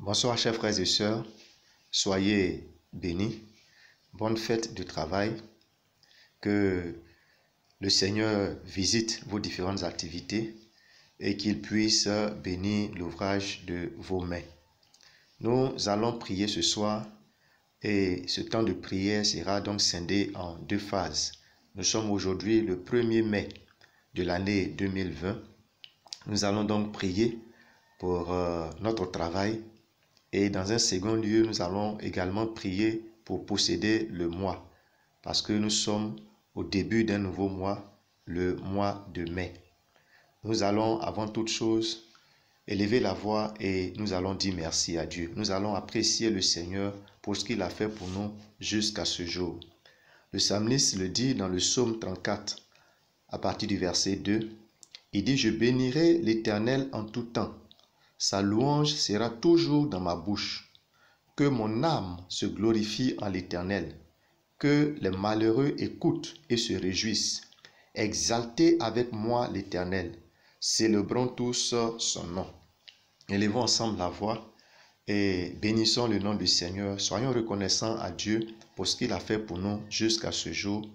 Bonsoir chers frères et sœurs, soyez bénis, bonne fête de travail, que le Seigneur visite vos différentes activités et qu'il puisse bénir l'ouvrage de vos mains. Nous allons prier ce soir et ce temps de prière sera donc scindé en deux phases. Nous sommes aujourd'hui le 1er mai de l'année 2020. Nous allons donc prier pour notre travail. Et dans un second lieu, nous allons également prier pour posséder le mois, parce que nous sommes au début d'un nouveau mois, le mois de mai. Nous allons avant toute chose élever la voix et nous allons dire merci à Dieu. Nous allons apprécier le Seigneur pour ce qu'il a fait pour nous jusqu'à ce jour. Le psalmiste le dit dans le psaume 34, à partir du verset 2. Il dit « Je bénirai l'Éternel en tout temps. Sa louange sera toujours dans ma bouche. Que mon âme se glorifie en l'Éternel. Que les malheureux écoutent et se réjouissent. Exaltez avec moi l'Éternel. Célébrons tous son nom. » Élevons ensemble la voix et bénissons le nom du Seigneur. Soyons reconnaissants à Dieu pour ce qu'il a fait pour nous jusqu'à ce jour.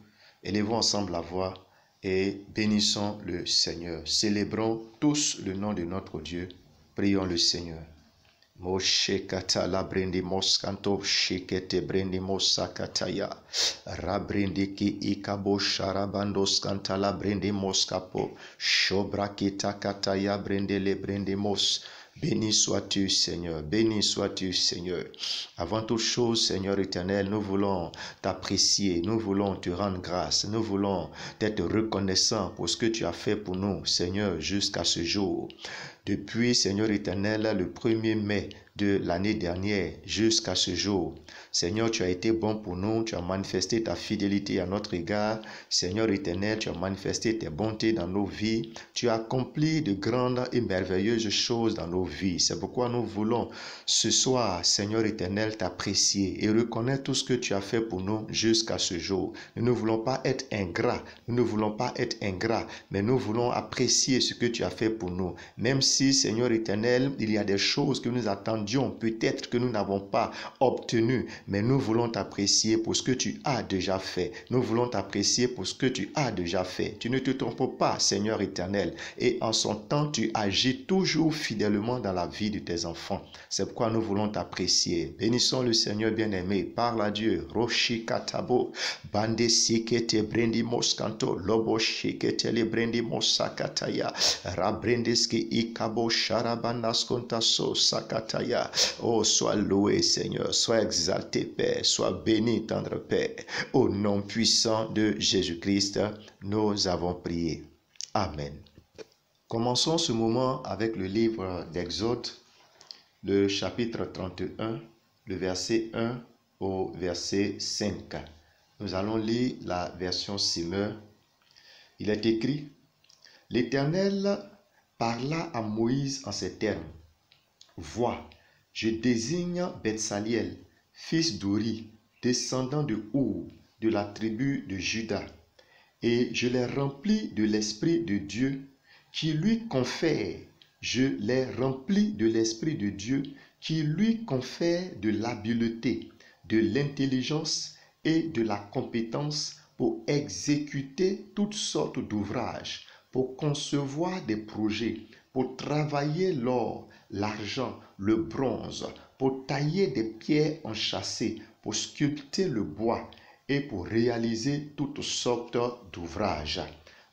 Élevons ensemble la voix et bénissons le Seigneur. Célébrons tous le nom de notre Dieu. Prions le Seigneur. Moshe kata la brendi moskanto shikete brendi mosakataya rabrendi ki ikabo sharabando skanta la brendi moskapo shobrakita kataya brendi le brendi mos. Béni sois-tu, Seigneur. Béni sois-tu, Seigneur. Avant toute chose, Seigneur éternel, nous voulons t'apprécier. Nous voulons te rendre grâce. Nous voulons être reconnaissants pour ce que tu as fait pour nous, Seigneur, jusqu'à ce jour. Depuis, Seigneur éternel, le 1er mai de l'année dernière jusqu'à ce jour. Seigneur, tu as été bon pour nous. Tu as manifesté ta fidélité à notre égard. Seigneur éternel, tu as manifesté tes bontés dans nos vies. Tu as accompli de grandes et merveilleuses choses dans nos vies. C'est pourquoi nous voulons ce soir, Seigneur éternel, t'apprécier et reconnaître tout ce que tu as fait pour nous jusqu'à ce jour. Nous ne voulons pas être ingrats. Nous ne voulons pas être ingrats, mais nous voulons apprécier ce que tu as fait pour nous. Même si, Seigneur éternel, il y a des choses que nous attendions, peut-être que nous n'avons pas obtenues, mais nous voulons t'apprécier pour ce que tu as déjà fait. Nous voulons t'apprécier pour ce que tu as déjà fait. Tu ne te trompes pas, Seigneur éternel, et en son temps, tu agis toujours fidèlement dans la vie de tes enfants. C'est pourquoi nous voulons t'apprécier. Bénissons le Seigneur bien-aimé. Parle à Dieu. Roshi katabo, bande sikete brendi moskanto, lobo shikete le brendi mosakataya, rabrendeski ikabo sharabandas kontaso sakataya. Oh, sois loué, Seigneur. Sois exalté, Père. Sois béni, tendre Père. Au nom puissant de Jésus-Christ, nous avons prié. Amen. Commençons ce moment avec le livre d'Exode, le chapitre 31, le verset 1 au verset 5. Nous allons lire la version Semeur. Il est écrit: L'Éternel parla à Moïse en ces termes. Vois, je désigne Betsaliel, fils d'Uri, descendant de Our, de la tribu de Juda, et je l'ai rempli de l'Esprit de Dieu qui lui confère. Je l'ai rempli de l'Esprit de Dieu qui lui confère de l'habileté, de l'intelligence et de la compétence pour exécuter toutes sortes d'ouvrages, pour concevoir des projets, pour travailler l'or, l'argent, le bronze, pour tailler des pierres enchâssées, pour sculpter le bois et pour réaliser toutes sortes d'ouvrages.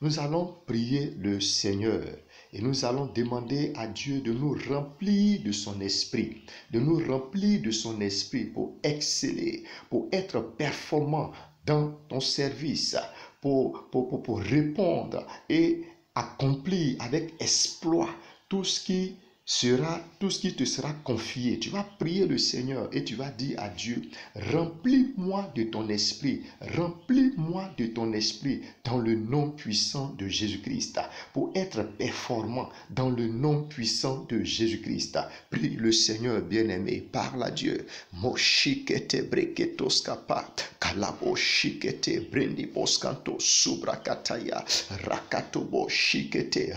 Nous allons prier le Seigneur et nous allons demander à Dieu de nous remplir de son esprit, de nous remplir de son esprit pour exceller, pour être performant dans ton service, pour répondre et accomplir avec exploit tout ce qui te sera confié. Tu vas prier le Seigneur et tu vas dire à Dieu: remplis-moi de ton esprit, remplis-moi de ton esprit dans le nom puissant de Jésus-Christ, pour être performant dans le nom puissant de Jésus-Christ. Prie le Seigneur bien-aimé, parle à Dieu. Moshikete breketoskapa, kalabo shikete brendi boskanto subrakataya, rakatobo shikete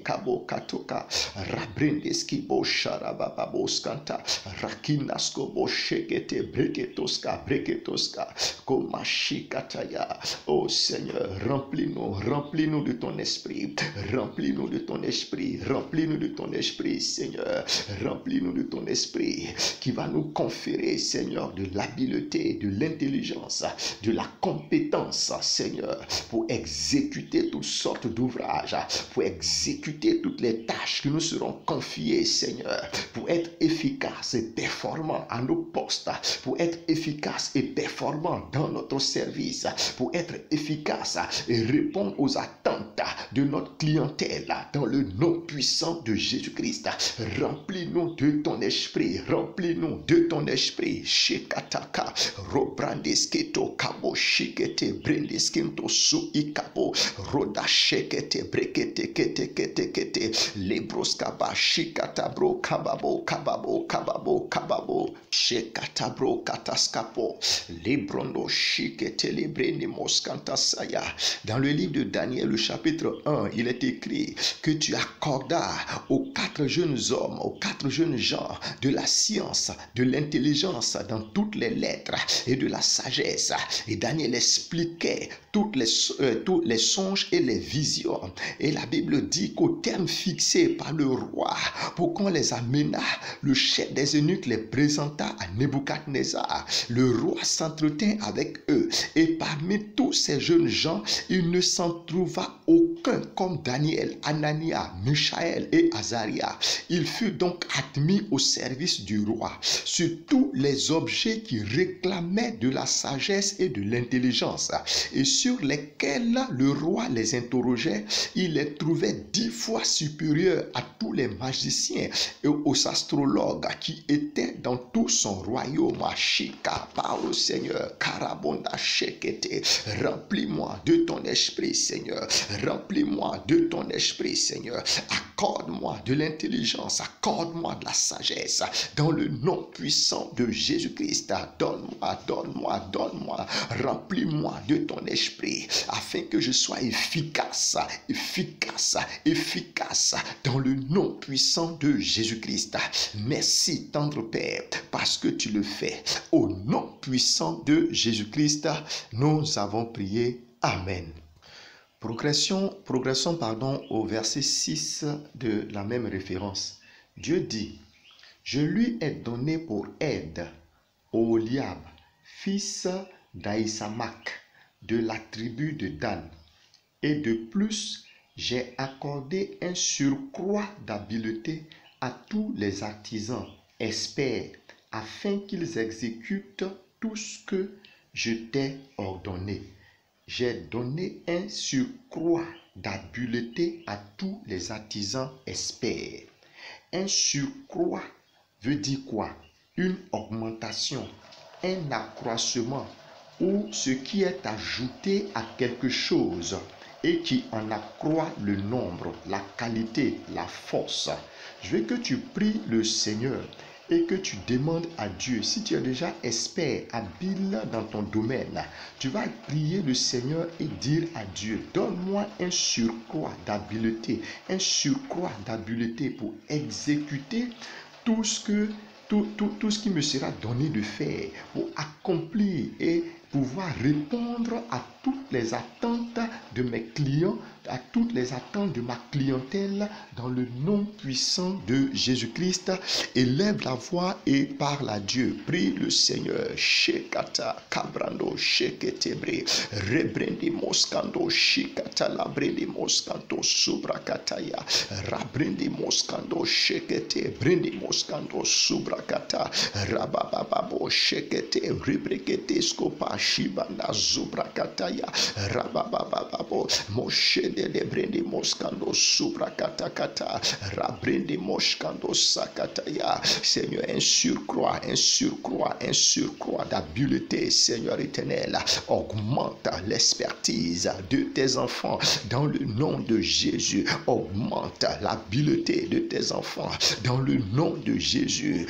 kabo katoka shakata, rabrendeski bo sharabababos-kanta, rakinasko bo shekete, breketoska, komashikataya. Oh Seigneur, remplis-nous de ton esprit, remplis-nous de ton esprit, remplis-nous de ton esprit, Seigneur, remplis-nous de ton esprit qui va nous conférer, Seigneur, de l'habileté, de l'intelligence, de la compétence, Seigneur, pour exécuter toutes sortes d'ouvrages, pour exécuter toutes les tâches que nous serons confiées, Seigneur, pour être efficaces et performants à nos postes, pour être efficaces et performants dans notre service, pour être efficaces et répondre aux attentes de notre clientèle dans le nom puissant de Jésus-Christ. Remplis-nous de ton esprit, remplis-nous de ton esprit. Shekataka, robrandesketo, kabo shikete, brendeskinto suikabo, roda shekete, brekete, kete, kete, kete, lebroskaba, shikatabro, kababo, kababo, kababo, kababo, shekatabro, kataskapo, lebrondo, shikete, lebrene, moskantasaya. Dans le livre de Daniel, le chapitre 1, il est écrit que tu accordas aux 4 jeunes hommes, aux 4 jeunes gens de la science, de l'intelligence dans toutes les lettres et de la sagesse. Et Daniel expliquait tous les songes et les visions. Et la Bible dit qu'au terme fixé par le roi, pour qu'on les amena, le chef des eunuques les présenta à Nebuchadnezzar. Le roi s'entretint avec eux. Et parmi tous ces jeunes gens, il ne s'en trouva aucun comme Daniel, Anania, Michaël et Azaria. Il fut donc admis au service du roi. Sur tous les objets qui réclamaient de la sagesse et de l'intelligence, et sur lesquels le roi les interrogeait, il les trouvait 10 fois supérieurs à tous les magiciens et aux astrologues qui étaient dans tout son royaume. Shika, parle Seigneur, Karabonda Shekete, remplis-moi de ton esprit, Seigneur, remplis-moi de ton esprit, Seigneur, accorde-moi de l'intelligence, accorde-moi de la sagesse, dans le nom puissant de Jésus-Christ. Donne-moi, remplis-moi de ton esprit, afin que je sois efficace dans le nom puissant de Jésus-Christ. Merci, tendre Père, parce que tu le fais. Au nom puissant de Jésus-Christ, nous avons prié. Amen. Progressons au verset 6 de la même référence. Dieu dit, je lui ai donné pour aide Oholiab, fils d'Ahisamach, de la tribu de Dan. Et de plus, j'ai accordé un surcroît d'habileté à tous les artisans experts, afin qu'ils exécutent tout ce que je t'ai ordonné. J'ai donné un surcroît d'habileté à tous les artisans experts. Un surcroît veut dire quoi? Une augmentation, un accroissement, ou ce qui est ajouté à quelque chose et qui en accroît le nombre, la qualité, la force. Je veux que tu pries le Seigneur et que tu demandes à Dieu, si tu es déjà expert, habile dans ton domaine, tu vas prier le Seigneur et dire à Dieu, donne-moi un surcroît d'habileté pour exécuter tout ce qui me sera donné de faire, pour accomplir et pouvoir répondre à toutes les attentes de mes clients, à toutes les attentes de ma clientèle, dans le nom puissant de Jésus-Christ. Élève la voix et parle à Dieu. Prie le Seigneur. Shekata kabrando sheketebre rebrendi moskando shikata labrendi moskanto subrakataya rabrendi moskando shekete brendi moskando subrakata rabababo shekete rebrekete skopa shibanda zubrakataya rabababo moshe de brendi moskando subrakatakata rabrendi moskando sakataya. Seigneur, un surcroît d'habileté, Seigneur éternel, augmente l'expertise de tes enfants dans le nom de Jésus. Augmente l'habileté de tes enfants dans le nom de Jésus.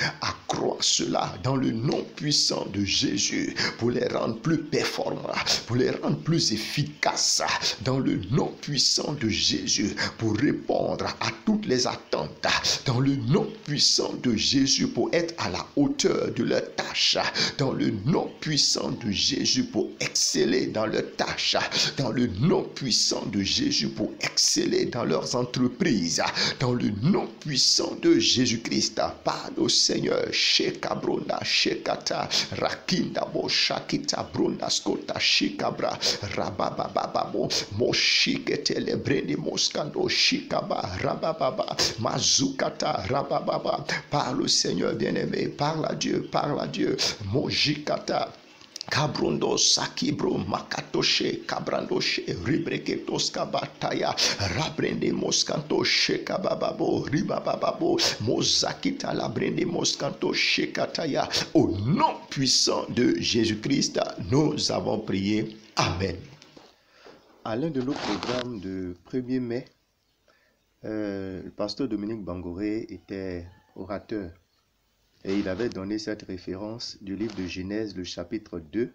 accroît cela dans le nom puissant de Jésus pour les rendre plus performants, pour les rendre plus efficaces dans le nom puissant de Jésus, pour répondre à toutes les attentes dans le nom puissant de Jésus, pour être à la hauteur de leurs tâches, dans le nom puissant de Jésus, pour exceller dans leurs tâches, dans le nom puissant de Jésus, pour exceller dans leurs entreprises, dans le nom puissant de Jésus-Christ. Parle au Seigneur. Shekabrona, Shekata, Rakinda, Bo, Shakita, Brona, Skota, Shikabra, Rababababo, Moshikete, Lebreni, Moskando, Shikaba, Rabababa, Mazukata, Rabababa. Parle au Seigneur bien-aimé. Parle à Dieu, parle à Dieu. Mojikata. Kabrondo sakibro makatoshe kabrandoshe ribreketos kabataya rabrende moskanto shekabababo ribababo mozakita labrende moskanto shekataya. Au nom puissant de Jésus-Christ, nous avons prié. Amen. À l'un de nos programmes de 1er mai, le pasteur Dominique Bangoré était orateur. Et il avait donné cette référence du livre de Genèse, le chapitre 2,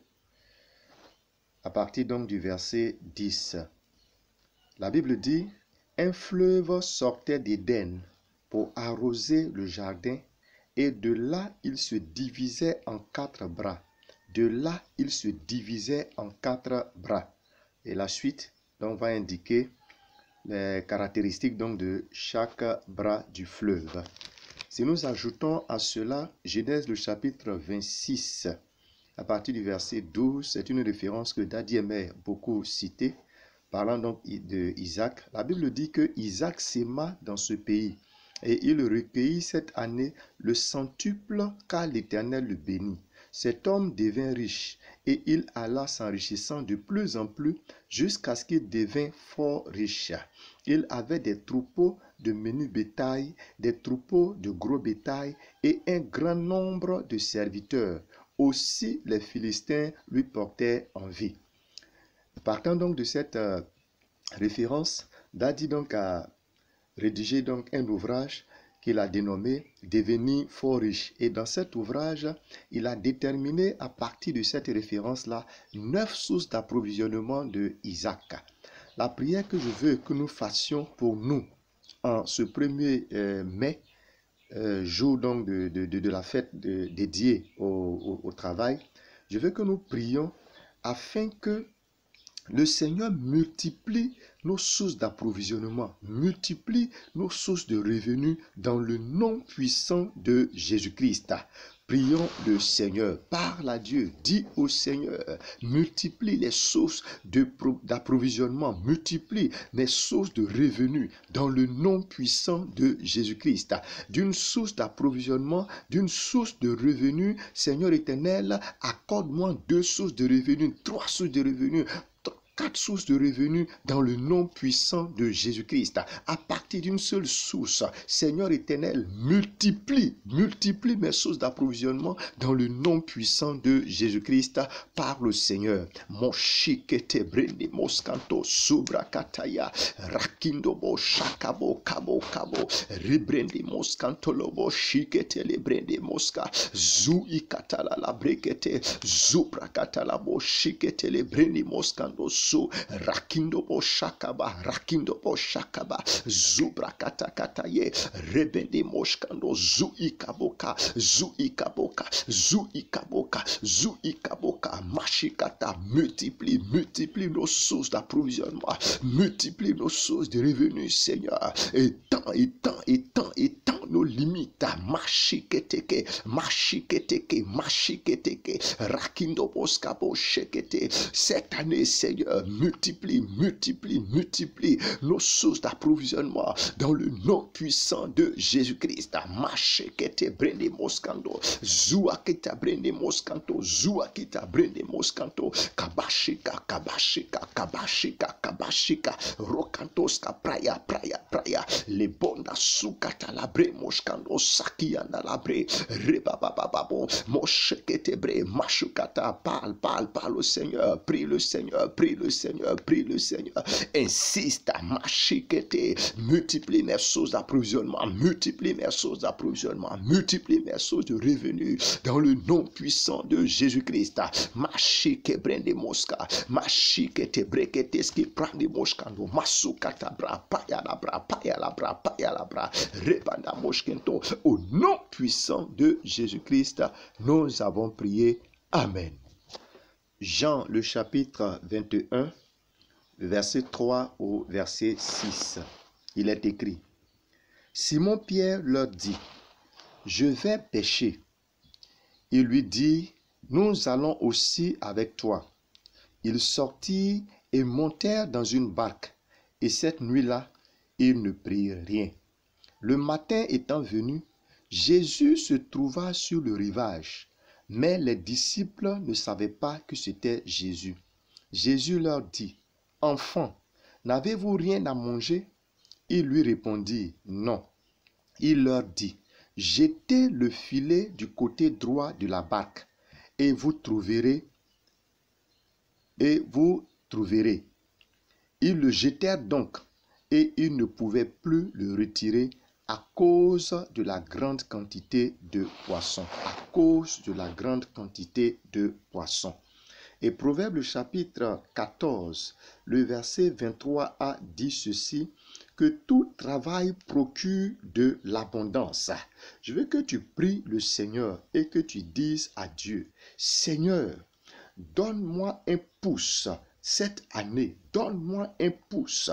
à partir donc du verset 10. La Bible dit, « Un fleuve sortait d'Éden pour arroser le jardin, et de là il se divisait en 4 bras. De là il se divisait en 4 bras. » Et la suite donc, va indiquer les caractéristiques donc, de chaque bras du fleuve. Si nous ajoutons à cela Genèse le chapitre 26, à partir du verset 12, c'est une référence que Daddy aimait beaucoup citer, parlant donc de Isaac. La Bible dit que Isaac s'aima dans ce pays et il recueillit cette année le centuple car l'Éternel le bénit. Cet homme devint riche et il alla s'enrichissant de plus en plus jusqu'à ce qu'il devint fort riche. Il avait des troupeaux de menu bétail, des troupeaux de gros bétail et un grand nombre de serviteurs. Aussi les Philistins lui portaient envie. Partant donc de cette référence, Daddy donc a rédigé donc un ouvrage qu'il a dénommé « Devenir fort riche ». Et dans cet ouvrage, il a déterminé à partir de cette référence-là 9 sources d'approvisionnement de Isaac. La prière que je veux que nous fassions pour nous en ce 1er mai, jour donc de la fête dédiée au travail, je veux que nous prions afin que le Seigneur multiplie nos sources d'approvisionnement, multiplie nos sources de revenus dans le nom puissant de Jésus-Christ. Prions le Seigneur, parle à Dieu, dis au Seigneur, multiplie les sources d'approvisionnement, multiplie les sources de revenus dans le nom puissant de Jésus-Christ. D'une source d'approvisionnement, d'une source de revenus, Seigneur éternel, accorde-moi 2 sources de revenus, 3 sources de revenus, 4 sources de revenus dans le nom puissant de Jésus-Christ. À partir d'une seule source, Seigneur éternel, multiplie mes sources d'approvisionnement dans le nom puissant de Jésus-Christ. Parle au Seigneur. Moshikete brende moskanto subrakataya rakindobo shakabo kabo kabo ribrende moskanto lobo shikete lebrende moska zu ikatala la brekete zubrakatala bo shikete lebrende moskando so rakindobo shakaba zubrakata kataye rebende moskando zu ikaboka mashikata. Multiplie nos sources d'approvisionnement, multiplie nos sources de revenus, Seigneur, étends nos limites. Mashiketeke rakindo boskabo shekete. Cette année, Seigneur, multiplie nos sources d'approvisionnement dans le nom puissant de Jésus-Christ. Mashikete brende moskando zuakita brende moskanto kabashika rokantoska praya le bonda sukata la brende moshkando saki andalabre rebabababo mosheketebre mashukata. Parle au Seigneur, prie le Seigneur, prie le Seigneur, prie le Seigneur. Insiste, mashikete, multiplie mes sources d'approvisionnement, multiplie mes sources d'approvisionnement, multiplie mes sources de revenus dans le nom puissant de Jésus-Christ. Mashikebrende moska, mashikete brekete ski prande moskando, masukata bra, payalabra, rebanda moskento. Au nom puissant de Jésus-Christ, nous avons prié. Amen. Jean, le chapitre 21, verset 3 au verset 6. Il est écrit: Simon-Pierre leur dit: Je vais pêcher. Il lui dit: Nous allons aussi avec toi. Ils sortirent et montèrent dans une barque, et cette nuit-là, ils ne prirent rien. Le matin étant venu, Jésus se trouva sur le rivage, mais les disciples ne savaient pas que c'était Jésus. Jésus leur dit: Enfants, n'avez-vous rien à manger? Ils lui répondirent: Non. Il leur dit: Jetez le filet du côté droit de la barque, et vous trouverez. Ils le jetèrent donc, et ils ne pouvaient plus le retirer à cause de la grande quantité de poissons. Et Proverbe chapitre 14, le verset 23a dit ceci: que tout travail procure de l'abondance. Je veux que tu pries le Seigneur et que tu dises à Dieu: Seigneur, donne-moi un pouce cette année, donne-moi un pouce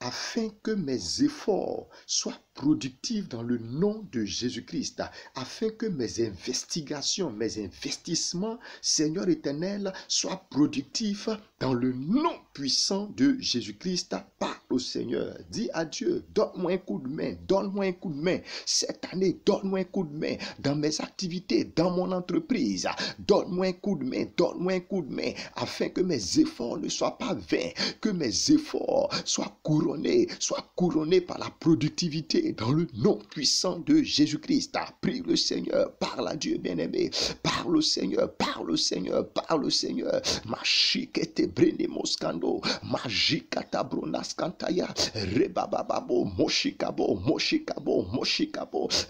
afin que mes efforts soient productifs dans le nom de Jésus-Christ, afin que mes investigations, mes investissements, Seigneur éternel, soient productifs dans le nom puissant de Jésus-Christ. Parle au Seigneur, dis à Dieu: donne-moi un coup de main, donne-moi un coup de main cette année, donne-moi un coup de main dans mes activités, dans mon entreprise, donne-moi un coup de main, afin que mes efforts ne soient pas vains, que mes efforts soient couronnés par la productivité dans le nom puissant de Jésus-Christ. Prie le Seigneur, parle à Dieu bien-aimé, parle au Seigneur. Machikete brene moskando, magikata bronaskantaya, rebababo, moshikabo,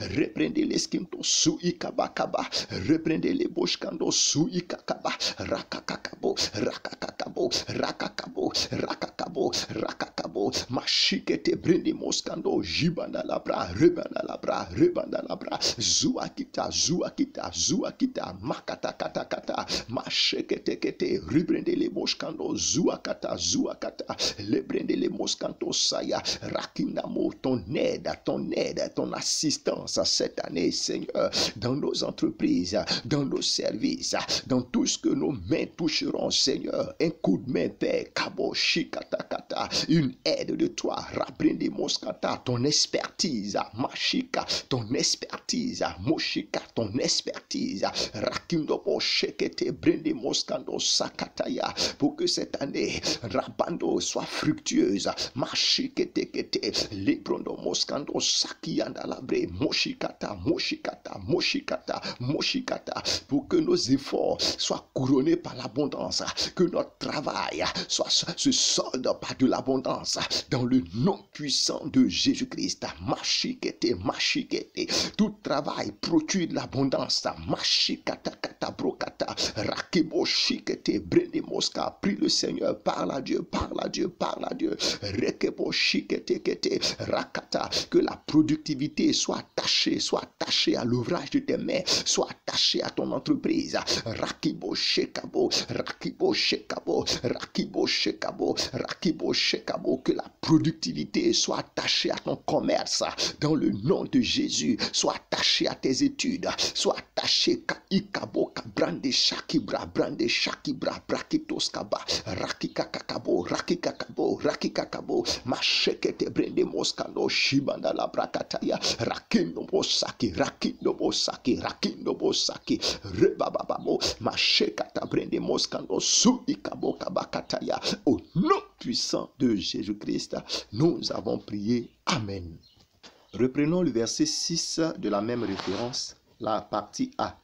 reprende l'eskinto su ikabakaba, reprende le boshkando su ikakaba, rakakakabo, machikete brene moskando, jibanda labra, rebanda labra, zuakita, makata, machekete, reprende le boshkando, zuakata, lebrende le moskanto saya, rakinamo, ton aide, ton assistance cette année, Seigneur, dans nos entreprises, dans nos services, dans tout ce que nos mains toucheront, Seigneur, un coup de main, Père, kabo, shikatakata, une aide de toi, rabrende moskata, ton expertise, machika, ton expertise, moshika, ton expertise, rakindobo, shekete, brende moskando, sakataya, pour que cette année, rabando, soit fructueuse, machikete, lebrondo moskando, sakianda labre, moshikata, pour que nos efforts soient couronnés par l'abondance, que notre travail se solde par de l'abondance, dans le nom puissant de Jésus-Christ. Machikete, tout travail procure de l'abondance, machikata, brokata, rakebo, shikete, brene moska. Prie le Seigneur, parle à Dieu, rekebo, shikete, rakata, que la productivité soit attachée à l'ouvrage de tes mains, soit attachée à ton entreprise. Rakibo shekabo, que la productivité soit attachée à ton commerce dans le nom de Jésus, soit attachée à tes études, soit attachée ikabo brande shakibra brakitoskaba rakikakabo mashekete brende moskando shibanda la brakataya rakindo bosaki rebababo mashekata brende moskando su ikabo kabakataya. Au nom puissant de Jésus-Christ, nous avons prié. Amen. Reprenons le verset 6 de la même référence, la partie A.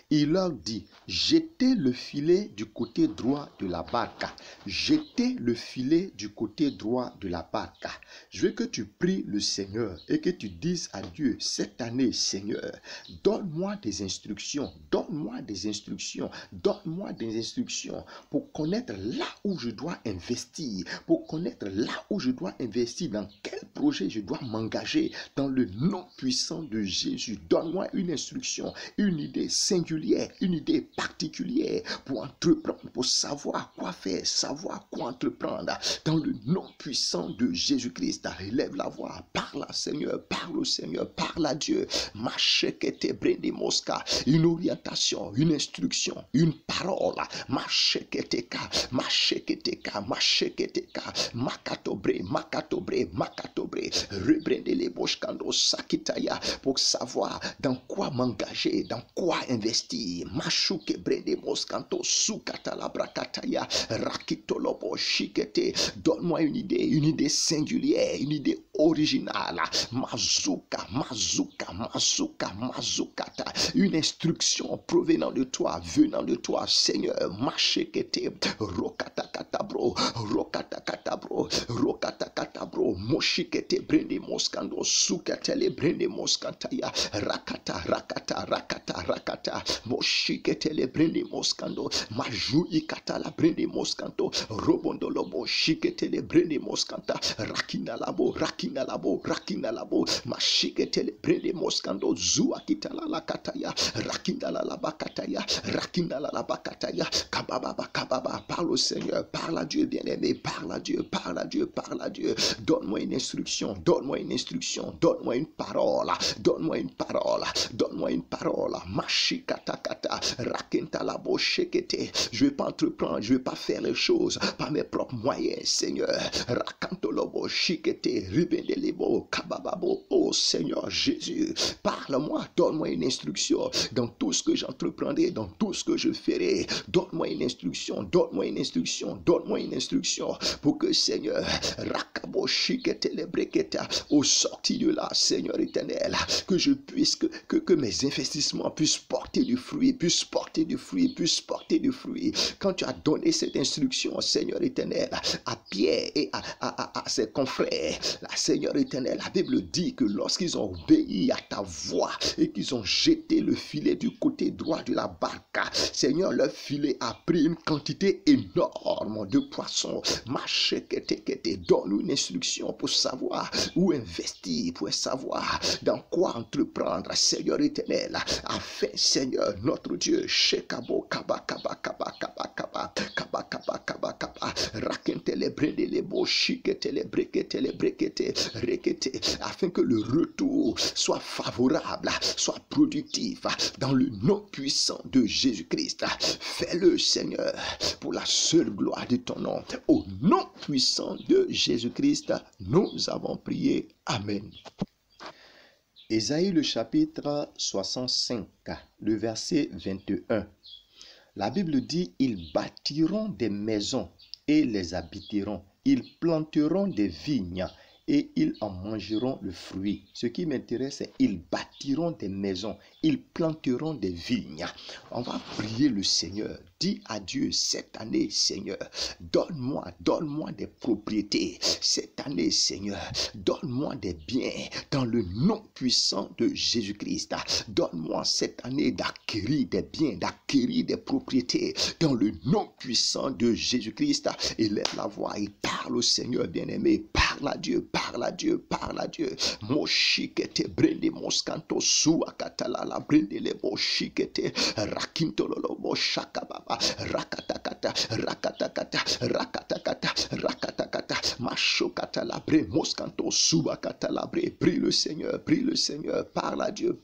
Il leur dit, jetez le filet du côté droit de la barque. Jetez le filet du côté droit de la barque. Je veux que tu pries le Seigneur et que tu dises à Dieu, cette année, Seigneur, donne-moi des instructions, donne-moi des instructions, donne-moi des instructions pour connaître là où je dois investir, pour connaître là où je dois investir, dans quel projet je dois m'engager, dans le nom puissant de Jésus. Donne-moi une instruction, une idée singulière, une idée particulière pour entreprendre, pour savoir quoi faire, savoir quoi entreprendre. Dans le nom puissant de Jésus-Christ, élève la voix, parle à Seigneur, parle au Seigneur, parle à Dieu. Une orientation, une instruction, une parole. Pour savoir dans quoi m'engager, dans quoi investir. Donne-moi une idée singulière, une idée originale. Une instruction provenant de toi, venant de toi, Seigneur. Moshikete brende moskando sukatele brende moskantaya rakata moshikete le brende moskando maju ikata la brende moskanto robondo lobo shikete le brende moskanta rakina labo mashikete le brende moskando zua kitala la kataya rakina la bakataya kababa parle au Seigneur, parle à Dieu bien-aimé, parle à Dieu. Donne-moi une instruction, donne-moi une parole. Mashikatakata, rakenta la boshekete. Je ne vais pas entreprendre, je ne vais pas faire les choses par mes propres moyens, Seigneur. Rakanto lobo shikete, ribendelebo, kabababo. Oh Seigneur Jésus, parle-moi, donne-moi une instruction dans tout ce que j'entreprendrai, dans tout ce que je ferai. Donne-moi une instruction pour que Seigneur, au sorti de là, Seigneur éternel, que je puisse, que mes investissements puissent porter du fruit, Quand tu as donné cette instruction, Seigneur éternel, à Pierre et à ses confrères, la Seigneur éternel, la Bible dit que lorsqu'ils ont obéi à ta voix et qu'ils ont jeté le filet du côté droit de la barque, Seigneur, leur filet a pris une quantité énorme de poissons. Donne-nous une instruction pour savoir où investir, pour savoir dans quoi entreprendre, Seigneur éternel, afin, Seigneur, notre Dieu, Shekabo kaba rakentele brendele boshiketele breketele brekete rekete, afin que le retour soit favorable, soit productif, dans le nom puissant de Jésus-Christ. Fais-le, Seigneur, pour la seule gloire de ton nom. Au nom puissant de Jésus-Christ, nous avons prié. Amen. Ésaïe le chapitre 65, le verset 21. La Bible dit, ils bâtiront des maisons et les habiteront. Ils planteront des vignes et ils en mangeront le fruit. Ce qui m'intéresse, c'est ils bâtiront des maisons, ils planteront des vignes. On va prier le Seigneur. Dis à Dieu, cette année, Seigneur, donne-moi des propriétés. Cette année, Seigneur, donne-moi des biens dans le nom puissant de Jésus-Christ. Donne-moi cette année d'acquérir des biens, d'acquérir des propriétés dans le nom puissant de Jésus-Christ. Élève la voix et parle au Seigneur bien-aimé. Parle à Dieu. Moshikete brende moskanto suakatala la brende le boshikete rakinto lolo shakababa rakatakata mashokata la bre moskanto suakata la bre. Prie le Seigneur, parle à Dieu,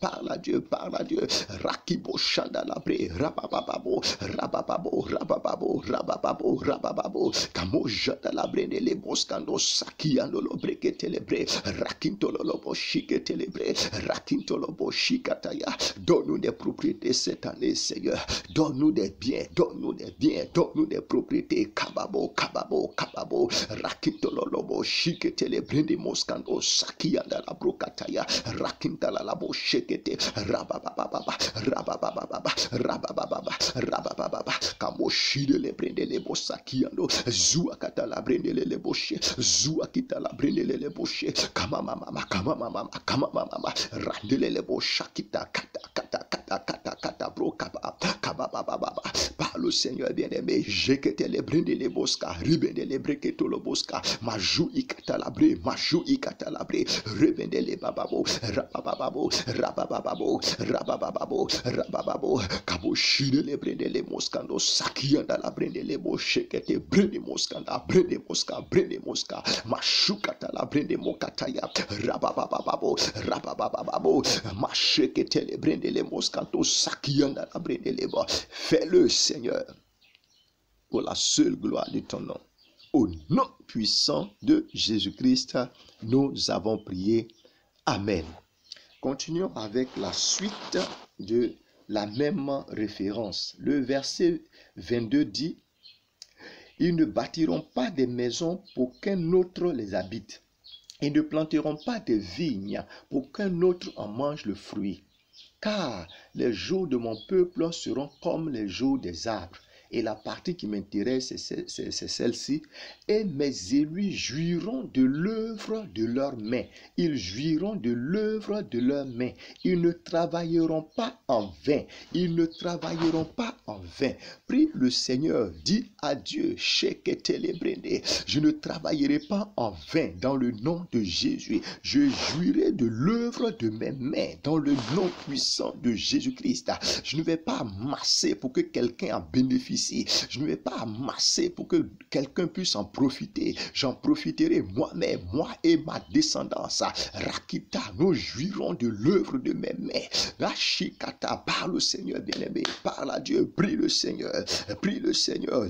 rakibo shanda la bre rabababo kamo jada la brende le boskando sakiando lo bre télébré, rakintololobo shike télébré, rakintolobo shikataya. Donne-nous des propriétés cette année, Seigneur. Donne-nous des biens, donne-nous des biens, donne-nous des propriétés. Kababo, kababo, kababo, rakintololobo shike télébré de moskando, sakianda la brokataya, rakintala labo shekete, rabababa, rabababa, rabababa, rabababa, kamoshide le brende le bosakiando, zua kata la brende le boshe, zua kita la brende le boshe, kamamama, kamamama, kamamama, randele le boshakita, kata, bro, kabababa, par le Seigneur bien-aimé, jekete le brende le boska, ribende le breketo le boska, majou ikatalabre, majou ikatalabre, rebende le bababo, rabababo, rabababo, rabababo, rabababo, kaboshide le brende le moskando, sakianda la brende le boshekete, brende moskanda, brende moska, mashukata la brende mokataya, rabababo, rabababo, mashekete le brende le moskanto, sakianda la brende le bo. Fais-le, Seigneur, pour la seule gloire de ton nom. Au nom puissant de Jésus-Christ, nous avons prié. Amen. Continuons avec la suite de la même référence. Le verset 22 dit, « Ils ne bâtiront pas des maisons pour qu'un autre les habite. Ils ne planteront pas des vignes pour qu'un autre en mange le fruit. Car les jours de mon peuple seront comme les jours des arbres. » Et la partie qui m'intéresse, c'est celle-ci. « Et mes élus jouiront de l'œuvre de leurs mains. » Ils jouiront de l'œuvre de leurs mains. Ils ne travailleront pas en vain. Ils ne travailleront pas en vain. Prie le Seigneur, dis à Dieu, je ne travaillerai pas en vain dans le nom de Jésus. Je jouirai de l'œuvre de mes mains dans le nom puissant de Jésus-Christ. Je ne vais pas amasser pour que quelqu'un en bénéficie. Je ne vais pas amasser pour que quelqu'un puisse en profiter. J'en profiterai moi-même, moi et ma descendance. Rakita, nous jouirons de l'œuvre de mes mains. Rashikata, parle au Seigneur bien-aimé, parle à Dieu, prie le Seigneur,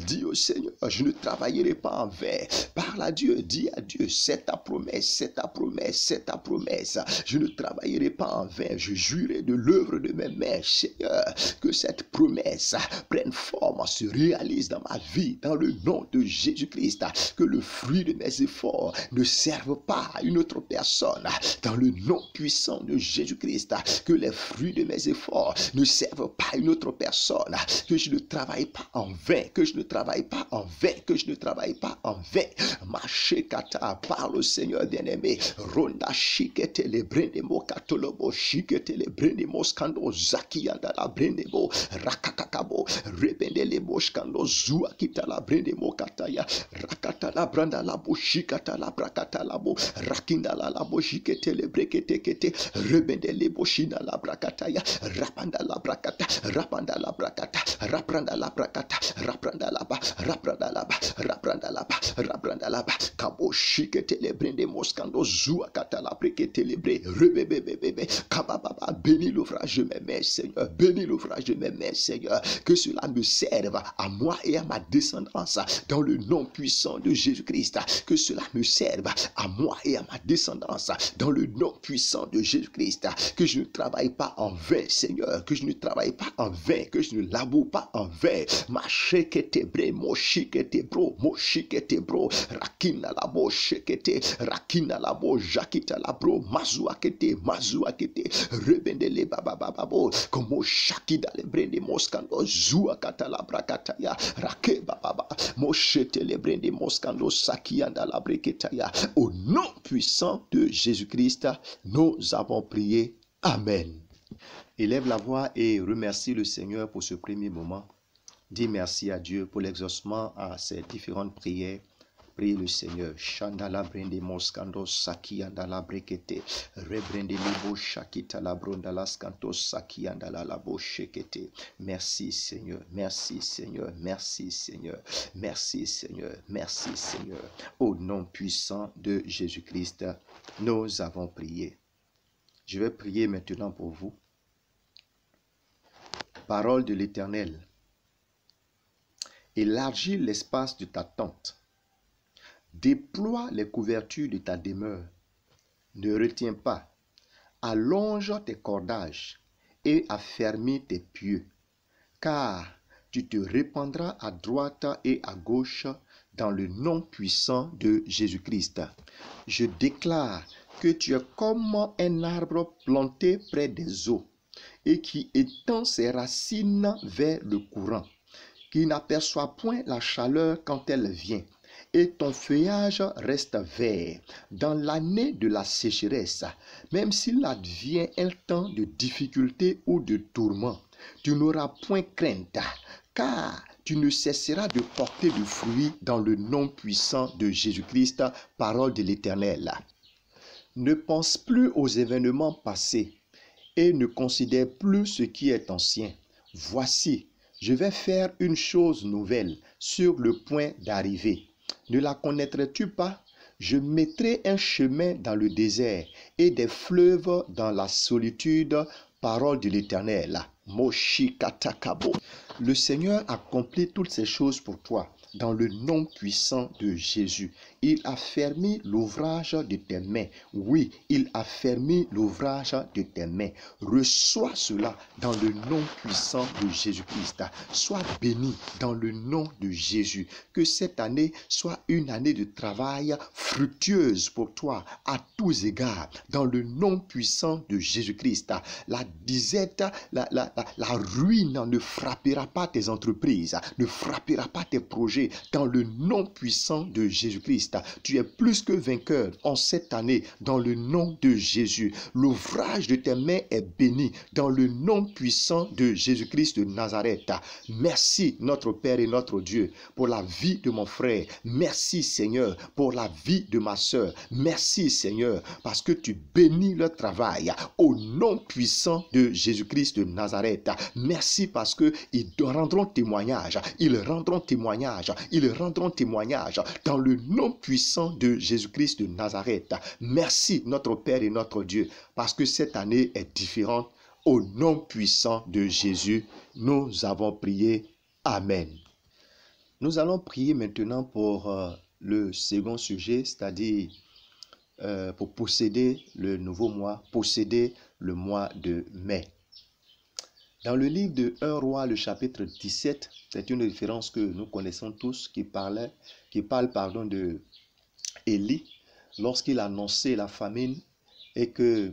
dis au Seigneur, je ne travaillerai pas en vain. Parle à Dieu, dis à Dieu, c'est ta promesse, c'est ta promesse, c'est ta promesse. Je ne travaillerai pas en vain, je jouirai de l'œuvre de mes mains, Seigneur, que cette promesse prenne forme, se réalise dans ma vie, dans le nom de Jésus-Christ, que le fruit de mes efforts ne serve pas à une autre personne, dans le nom puissant de Jésus-Christ, que les fruits de mes efforts ne servent pas à une autre personne, que je ne travaille pas en vain, que je ne travaille pas en vain, que je ne travaille pas en vain. Machekata, parle au Seigneur bien-aimé, Ronda shikete le brendemo katolobo, shikete le brendemo skando, zakianda la brendemo, rakakakabo, rebende le boshkando, zua kita la brendemo kataya, rakata la branda la boshikata la brakata la bo, rakinda la boshikete le brekete kete, rebende le boshina la brakataya, rapanda la brakata, rapanda la brakata, rapranda la brakata, rapranda la ba, rapranda la ba, rapranda la ba, rapranda la ba, kabo shikete le brende moskando, zua kata la brekete le bre, rebebebebebe, kabababa, bénis l'ouvrage de mes mains, Seigneur, bénis l'ouvrage de mes mains, Seigneur, que cela me serve à moi et à ma descendance, dans le nom puissant de Jésus-Christ, que cela me serve à moi et à ma descendance, dans le nom puissant de Jésus-Christ, que je ne travaille pas en vain, Seigneur, que je ne travaille pas en vain, que je ne laboure pas en vain. Machekete bre, moshikete bro, moshikete bro, rakina la bo shekete, rakina la bo jakita la bro, mazuakete, rebende le babababo, como shakida le brende moskando, zuakata la brakataya, rake bababa, moshete le brende moskando, sakianda la breketaya. Au nom puissant de Jésus-Christ, nous avons prié. Amen. Élève la voix et remercie le Seigneur pour ce premier moment. Dis merci à Dieu pour l'exaucement à ces différentes prières. Prie le Seigneur. Chandala brende moskando saki andala brekete. Rebrende libo shakita la brondala skanto saki andala la bo shekete. Merci Seigneur. Merci Seigneur. Merci Seigneur. Merci Seigneur. Merci Seigneur. Au nom puissant de Jésus-Christ, nous avons prié. Je vais prier maintenant pour vous. Parole de l'Éternel. Élargis l'espace de ta tente. Déploie les couvertures de ta demeure. Ne retiens pas. Allonge tes cordages et affermis tes pieux, car tu te répandras à droite et à gauche dans le nom puissant de Jésus-Christ. Je déclare que tu es comme un arbre planté près des eaux et qui étend ses racines vers le courant, qui n'aperçoit point la chaleur quand elle vient, et ton feuillage reste vert dans l'année de la sécheresse. Même s'il advient un temps de difficulté ou de tourment, tu n'auras point crainte, car tu ne cesseras de porter du fruit dans le nom puissant de Jésus-Christ, parole de l'Éternel. Ne pense plus aux événements passés et ne considère plus ce qui est ancien. Voici, je vais faire une chose nouvelle sur le point d'arriver. Ne la connaîtrais-tu pas? Je mettrai un chemin dans le désert et des fleuves dans la solitude, parole de l'Éternel. Moshikatakabo. Le Seigneur accomplit toutes ces choses pour toi dans le nom puissant de Jésus. Il a fermé l'ouvrage de tes mains. Oui, il a fermé l'ouvrage de tes mains. Reçois cela dans le nom puissant de Jésus-Christ. Sois béni dans le nom de Jésus. Que cette année soit une année de travail fructueuse pour toi à tous égards dans le nom puissant de Jésus-Christ. La disette, la ruine ne frappera pas tes entreprises, ne frappera pas tes projets dans le nom puissant de Jésus-Christ. Tu es plus que vainqueur en cette année dans le nom de Jésus. L'ouvrage de tes mains est béni dans le nom puissant de Jésus-Christ de Nazareth. Merci notre Père et notre Dieu pour la vie de mon frère. Merci Seigneur pour la vie de ma soeur. Merci Seigneur parce que tu bénis leur travail au nom puissant de Jésus-Christ de Nazareth. Merci parce que ils rendront témoignage. Ils rendront témoignage. Ils rendront témoignage dans le nom puissant de Jésus-Christ de Nazareth. Merci notre Père et notre Dieu parce que cette année est différente. Au nom puissant de Jésus, nous avons prié. Amen. Nous allons prier maintenant pour le second sujet, c'est-à-dire pour posséder le nouveau mois, posséder le mois de mai. Dans le livre de 1 Roi, le chapitre 17, c'est une référence que nous connaissons tous qui parle de Élie lorsqu'il annonçait la famine et que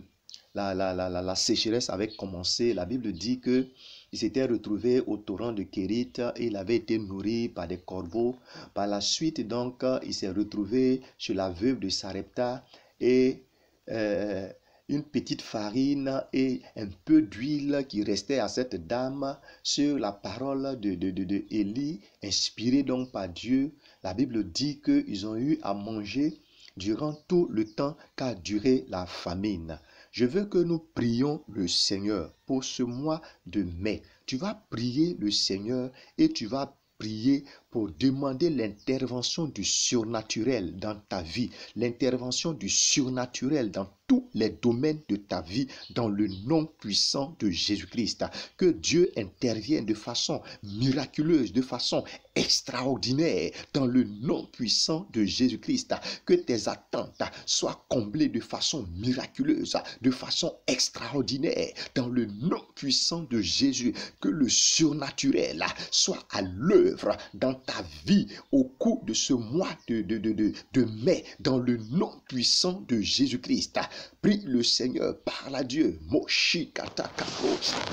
la sécheresse avait commencé. La Bible dit que il s'était retrouvé au torrent de Kérit et il avait été nourri par des corbeaux. Par la suite, donc, il s'est retrouvé chez la veuve de Sarepta et une petite farine et un peu d'huile qui restait à cette dame sur la parole de Élie, inspirée donc par Dieu. La Bible dit qu'ils ont eu à manger durant tout le temps qu'a duré la famine. Je veux que nous prions le Seigneur pour ce mois de mai. Tu vas prier le Seigneur et tu vas prier pour demander l'intervention du surnaturel dans ta vie, l'intervention du surnaturel dans tous les domaines de ta vie, dans le nom puissant de Jésus-Christ. Que Dieu intervienne de façon miraculeuse, de façon extraordinaire, dans le nom puissant de Jésus-Christ. Que tes attentes soient comblées de façon miraculeuse, de façon extraordinaire, dans le nom puissant de Jésus. Que le surnaturel soit à l'œuvre dans ta vie au cours de ce mois de mai, dans le nom puissant de Jésus-Christ. Prie le Seigneur, parle à Dieu. Moshikatakabo,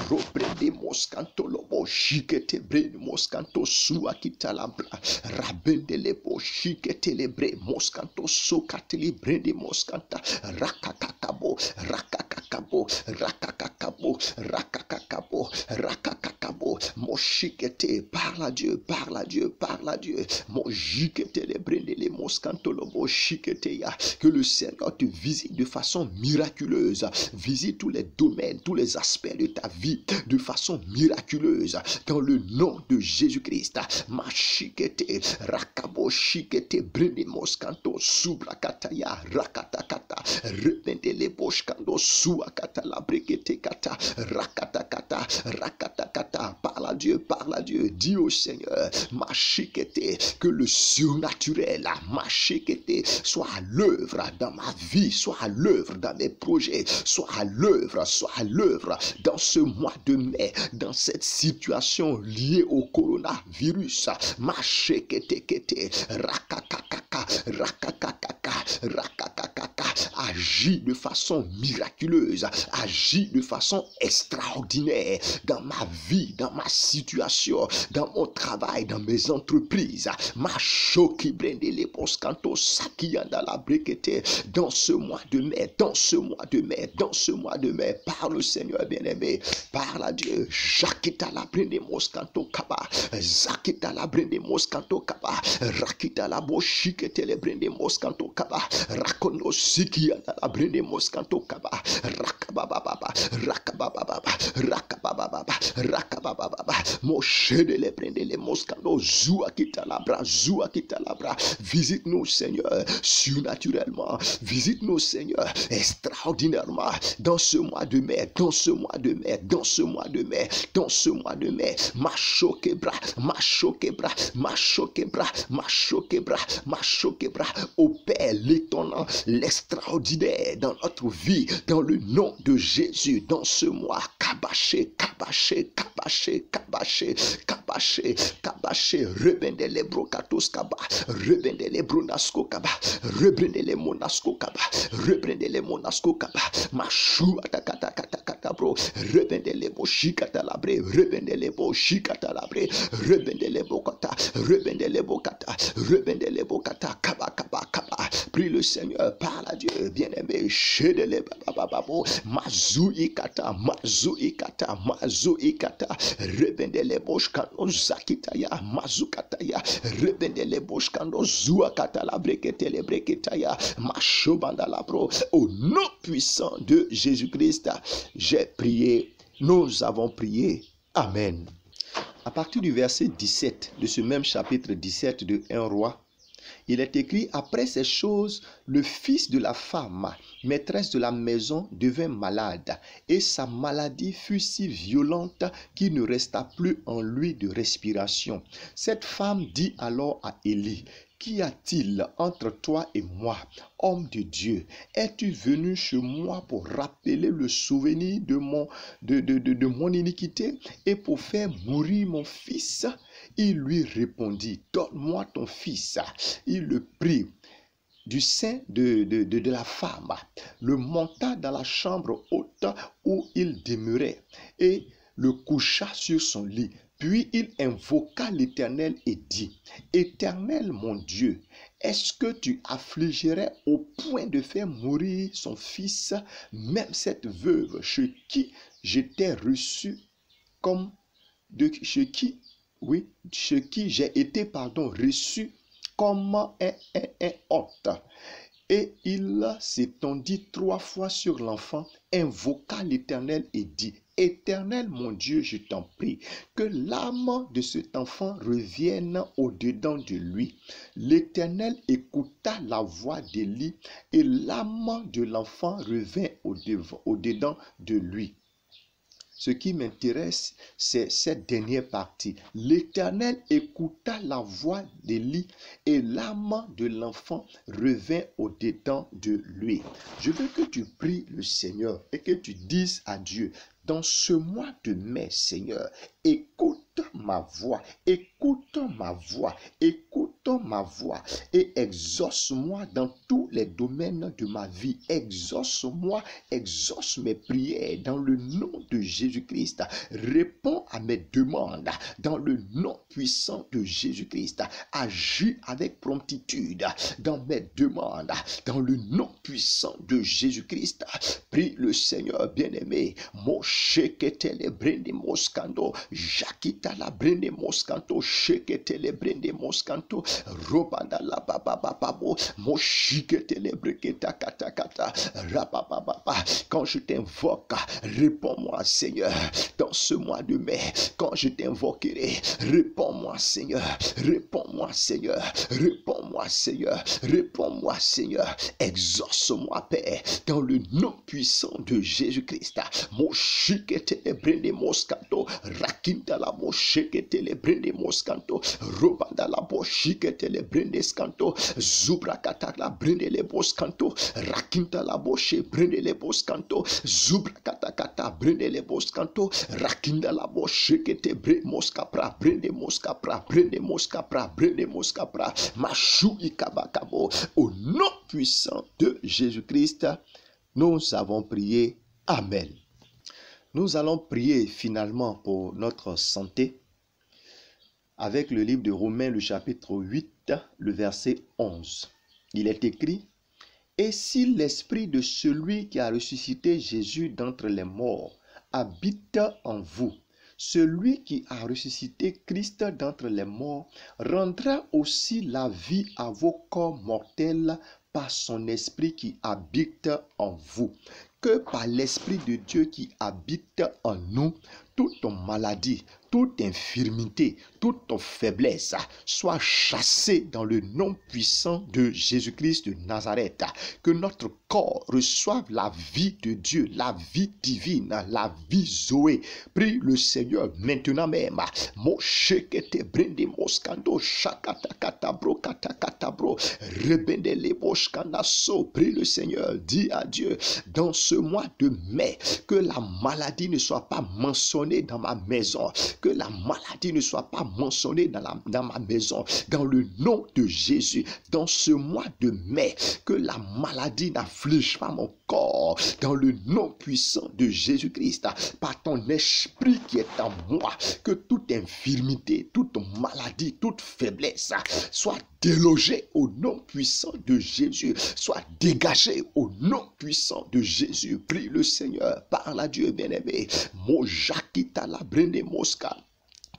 robrede moskanto lobo, shikete bre moskanto suakita labra, rabendele bo shikete lebre moskanto sokateli brede moskanta, rakakakabo, rakakakabo, rakakakabo, rakakakabo, rakakakabo, moshikete, parle à Dieu, parle à Dieu, parle à Dieu. Moshikete le brendele moskanto lobo, shikete ya. Que le Seigneur te visite de façon miraculeuse, visite tous les domaines, tous les aspects de ta vie de façon miraculeuse dans le nom de Jésus-Christ. Mashikete rakabo shikete brene moskanto subrakataya rakatakata rependele boshkando suakata la brekete kata rakatakata rakatakata. parle à Dieu, parle à Dieu. Dis au Seigneur, Machikete, que le surnaturel, Machikete, soit à l'œuvre dans ma vie, soit à l'œuvre dans mes projets, soit à l'œuvre dans ce mois de mai, dans cette situation liée au coronavirus. Machikete, rakakakaka, rakakakaka, rakakakaka, agis de façon miraculeuse, agis de façon extraordinaire dans ma vie, dans ma situation, dans mon travail, dans mes entreprises. Machoki brendele poskanto sakiyanda la brekete. Dans ce mois de mai, dans ce mois de mai, dans ce mois de mai, parle Seigneur bien-aimé, parle à Dieu. Jakita la brende moskanto kaba, zakita la brende moskanto kaba, rakita la boshikete le brende moskanto kaba, rakono sikiyanda la brende moskanto kaba, rakababa, rakababa, rakababa, rakababa, moshe de le brende le moskanto, zoua kita labra, zoua kita labra. Visite-nous Seigneur, surnaturellement, visite-nous Seigneur, extraordinairement, dans ce mois de mai, dans ce mois de mai, dans ce mois de mai, dans ce mois de mai. Machokebra, machokebra, machokebra, machokebra, machokebra. Opère l'étonnant, l'extraordinaire dans notre vie, dans le nom de Jésus, dans ce mois. Kabaché, kabaché, kabaché, kabaché, kabaché, kabaché, rebende les brocatos kaba, rebende les brunasco kaba, rebende les monasco kaba, rebende les monasco kaba, machou atakata kata bro, rebende les boshikata labre, rebende les boshikata labre, rebende les bokata, rebende les bokata, rebende les bokata kaba kaba kaba. Prie le Seigneur, parle à Dieu, bien-aimé, chede les babababo, mazou ikata, mazou ikata, mazou ikata, rebende les boshkano zakitaya, mazou kataya, rebende les boshkano zuakata la brekete le breketaya, machobanda la bro. Au nom puissant de Jésus-Christ, j'ai prié, nous avons prié. Amen. À partir du verset 17 de ce même chapitre 17 de 1 Roi, il est écrit: après ces choses, le fils de la femme, maîtresse de la maison, devint malade, et sa maladie fut si violente qu'il ne resta plus en lui de respiration. Cette femme dit alors à Élie: qu'y a-t-il entre toi et moi, homme de Dieu? Es-tu venu chez moi pour rappeler le souvenir de mon iniquité et pour faire mourir mon fils? Il lui répondit: donne-moi ton fils. Il le prit du sein de la femme, le monta dans la chambre haute où il demeurait et le coucha sur son lit. Puis il invoqua l'Éternel et dit: Éternel mon Dieu, est-ce que tu affligerais au point de faire mourir son fils, même cette veuve chez qui j'étais reçu comme chez qui j'ai été reçu comme un hôte? Et il s'étendit 3 fois sur l'enfant, invoqua l'Éternel et dit: Éternel mon Dieu, je t'en prie, que l'âme de cet enfant revienne au-dedans de lui. L'Éternel écouta la voix d'Élie, et l'âme de l'enfant revint au-dedans de lui. Ce qui m'intéresse, c'est cette dernière partie. L'Éternel écouta la voix d'Élie et l'âme de l'enfant revint au-dedans de lui. Je veux que tu pries le Seigneur et que tu dises à Dieu: dans ce mois de mai, Seigneur, écoute ma voix, écoute ma voix, écoute ma voix et exauce-moi dans tous les domaines de ma vie. Exauce-moi, exauce mes prières dans le nom de Jésus-Christ. Réponds à mes demandes dans le nom puissant de Jésus-Christ. Agis avec promptitude dans mes demandes dans le nom puissant de Jésus-Christ. Prie le Seigneur bien-aimé. Mosheketele brende moskando, jakita la brende moskanto, sheketele brende moskanto, Robanda la baba babo, moshikete le breketa kata kata, rabababa. Quand je t'invoque, réponds-moi, Seigneur, dans ce mois de mai. Quand je t'invoquerai, réponds-moi, Seigneur, réponds-moi, Seigneur, réponds-moi, Seigneur, réponds-moi, Seigneur, exauce-moi, Père, dans le nom puissant de Jésus-Christ. Moshikete le brende moscanto, rakinta la moshikete le brende moscanto, robanda la moshikete le brende scanto, zubrakata la brende le boscanto, rakinta la boshe brende le boscanto, zubrakata kata brende le boscanto, rakinda la moshikete bre moscapra, brende moscapra, brende moscapra, brende moscapra, mashu ikabakabo. Au nom puissant de Jésus-Christ, nous avons prié. Amen. Nous allons prier finalement pour notre santé avec le livre de Romains, le chapitre 8, le verset 11. Il est écrit: et si l'esprit de celui qui a ressuscité Jésus d'entre les morts habite en vous, celui qui a ressuscité Christ d'entre les morts rendra aussi la vie à vos corps mortels par son esprit qui habite en vous. Que par l'Esprit de Dieu qui habite en nous, toute maladie, toute infirmité, toute faiblesse soit chassée dans le nom puissant de Jésus-Christ de Nazareth. Que notre corps reçoive la vie de Dieu, la vie divine, la vie Zoé. Prie le Seigneur maintenant même. Moshekete brende moskando shakata katabro kata katabro rebende le boshkanaso. Prie le Seigneur, dis à Dieu dans ce mois de mai que la maladie ne soit pas mentionnée dans ma maison, que la maladie ne soit pas mentionnée dans ma maison, dans le nom de Jésus. Dans ce mois de mai, que la maladie n'afflige pas mon corps, dans le nom puissant de Jésus-Christ, par ton esprit qui est en moi, que toute infirmité, toute maladie, toute faiblesse soit délogée au nom puissant de Jésus, soit dégagée au nom puissant de Jésus. Prie le Seigneur, parle à Dieu bien-aimé. Mojakita la brende mosca.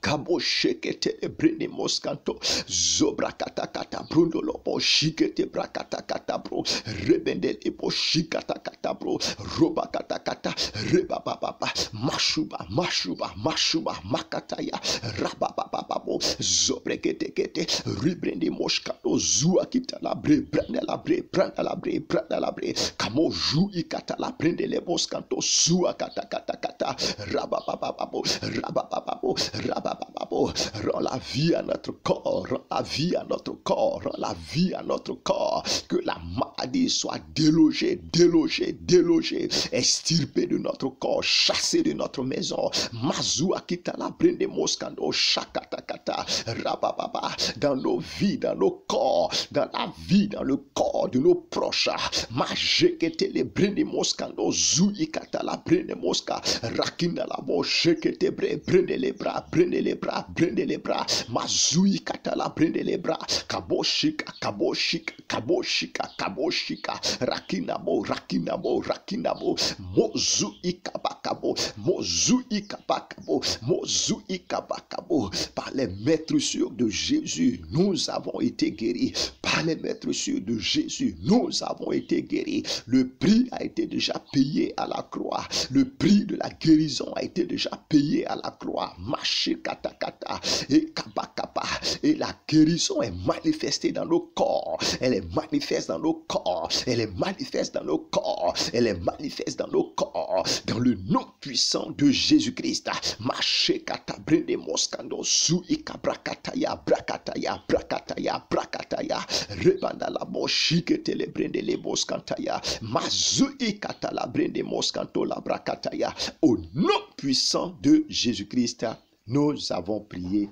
Kabo shekete brende moskanto, zobra kata kata brundo lopo shikete brakata kata bro, rebende lepo shikata kata bro, roba kata kata, reba baba, mashuba, mashuba, mashuba, makataya, raba baba bo, zobre kete kete, ribrende moskato, zua kita la bre, branda la bre, branda la bre, branda la bre, kamo ju ikata la brende le moskanto, zua kata kata kata, raba baba bo, raba baba bo, raba. Rends la vie à notre corps, rends la vie à notre corps, rends la vie à notre corps, que la maladie soit délogée, délogée, délogée, extirpée de notre corps, chassée de notre maison. Mazua kita la brende moskando, shakata kata, rabababa, dans nos vies, dans nos corps, dans la vie, dans le corps de nos proches. Majekete le brende moskando, zuikata la brende moska, rakina la bo, shekete bre, brende les bras, brende les bras, brende les bras, mazui katala, brende les bras, kaboshika, kaboshika, kaboshika, kaboshika, rakinabo, rakinabo, rakinabo, mozu ikabakabo, mozu ikabakabo, mozu ikabakabo. Par les maîtres de Jésus, nous avons été guéris. Par les maîtres de Jésus, nous avons été guéris. Le prix a été déjà payé à la croix. Le prix de la guérison a été déjà payé à la croix. Mashikata kata et kabakaba. Et la guérison est manifestée dans nos corps. Elle est manifeste dans nos corps. Elle est manifeste dans nos corps. Elle est manifeste dans nos corps. Dans le nom puissant de Jésus-Christ. Mashikata brende moskando su ikabrakataya brakataya brakataya brakataya rebanda la moshikete le brende le moskantaya mazu ikata la brende moskanto la brakataya. Au nom puissant de Jésus-Christ, nous avons prié.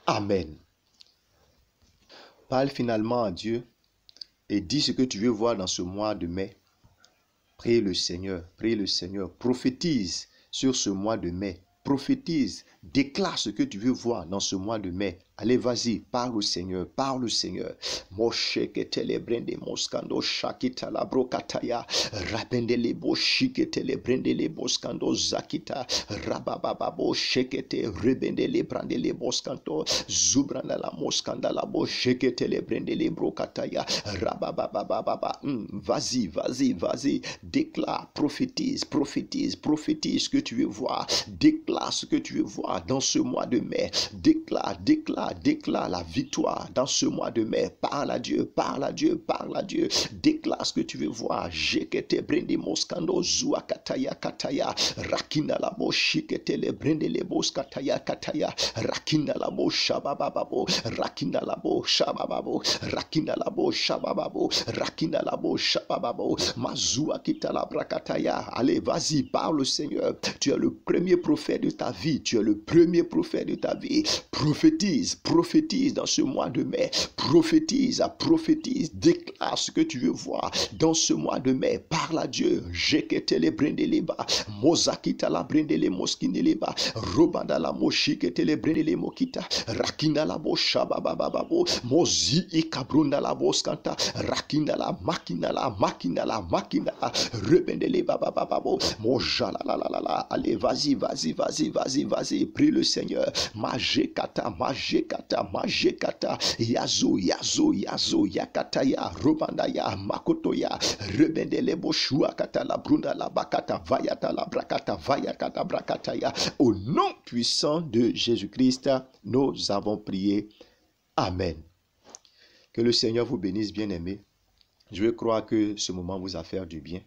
Amen. Parle finalement à Dieu et dis ce que tu veux voir dans ce mois de mai. Prie le Seigneur, prophétise sur ce mois de mai. Prophétise, déclare ce que tu veux voir dans ce mois de mai Allez, vas-y, parle au Seigneur, parle au Seigneur. Mosheketele brende moskando shakita la brokataya. Rabendele bo shiketele brendele boskando zakita. Rabababo shekete rebendele brandele boskanto. Zubranda la moskanda la bo sheketele brendele brokataya. Rabababababa. Vas-y, vas-y, vas-y. Déclare, prophétise, prophétise, prophétise ce que tu veux voir. Déclare ce que tu veux voir dans ce mois de mai. Déclare, déclare, déclare la victoire dans ce mois de mai. Parle à Dieu, parle à Dieu, parle à Dieu. Déclare ce que tu veux voir. Jekete brende moskando zua kataya kataya. Rakina la bo shikete le brende le bos kataya kataya. Rakina la bo shabababo. Rakina la bo shabababo. Rakina la bo shabababo. Rakina la bo shabababo. Mazua kita la brakataya. Allez, vas-y, parle au Seigneur. Tu es le premier prophète de ta vie. Tu es le premier prophète de ta vie. Prophétise, prophétise dans ce mois de mai. Prophétise, prophétise. Déclare ce que tu veux voir dans ce mois de mai. Parle à Dieu. Jeketele brendeleba. Mozakita la brendele moskineleba. Robanda la moshiketele brendele mokita. Rakina la boshababababo. Mozi ikabrunda la boskanta. Rakina la makina la makina la makina la. Rebendele babababo. Mojala la la la la. Allez, vas-y, vas-y, vas-y, vas-y, vas-y. Prie le Seigneur. Majekata, majekata, majekata. Yazo, yazo, yazo, yakataya. Robandaya, makotoya. Rebendele boshua kata la brunda la bakata. Vayata la brakata, vayakata brakataya. Au nom puissant de Jésus-Christ, nous avons prié. Amen. Que le Seigneur vous bénisse, bien-aimés. Je crois que ce moment vous a fait du bien.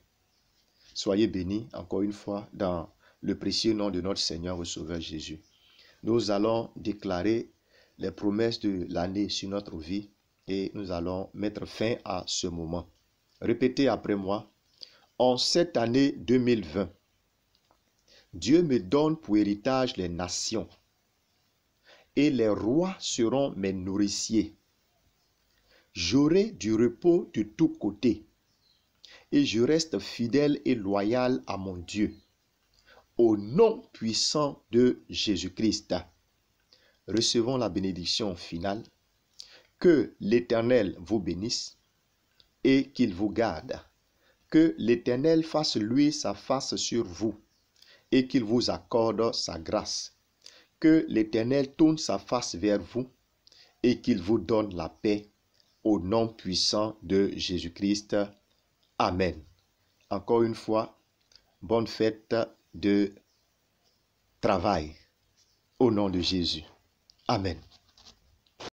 Soyez bénis encore une fois dans le précieux nom de notre Seigneur et Sauveur Jésus. Nous allons déclarer les promesses de l'année sur notre vie et nous allons mettre fin à ce moment. Répétez après moi. En cette année 2020, Dieu me donne pour héritage les nations et les rois seront mes nourriciers. J'aurai du repos de tous côtés et je reste fidèle et loyal à mon Dieu. Au nom puissant de Jésus-Christ, recevons la bénédiction finale. Que l'Éternel vous bénisse et qu'il vous garde. Que l'Éternel fasse luire sa face sur vous et qu'il vous accorde sa grâce. Que l'Éternel tourne sa face vers vous et qu'il vous donne la paix au nom puissant de Jésus-Christ. Amen. Encore une fois, bonne fête de travail au nom de Jésus. Amen.